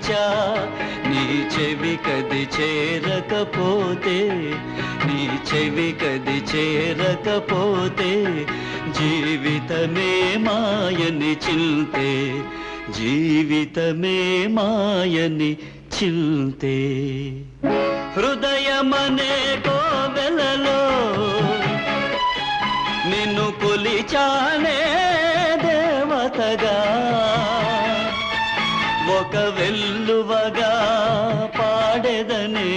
పిలిచా నీ చెవి కది చేరకపోతే, నీ చెవి కది చేరకపోతే జీవితమే మాయని చింతే, జీవితమే మాయని చింతే. హృదయమనే కోవెలలో నిన్ను కొలిచానే దేవతగా, ఒక వెల్లువగా పాడెదనే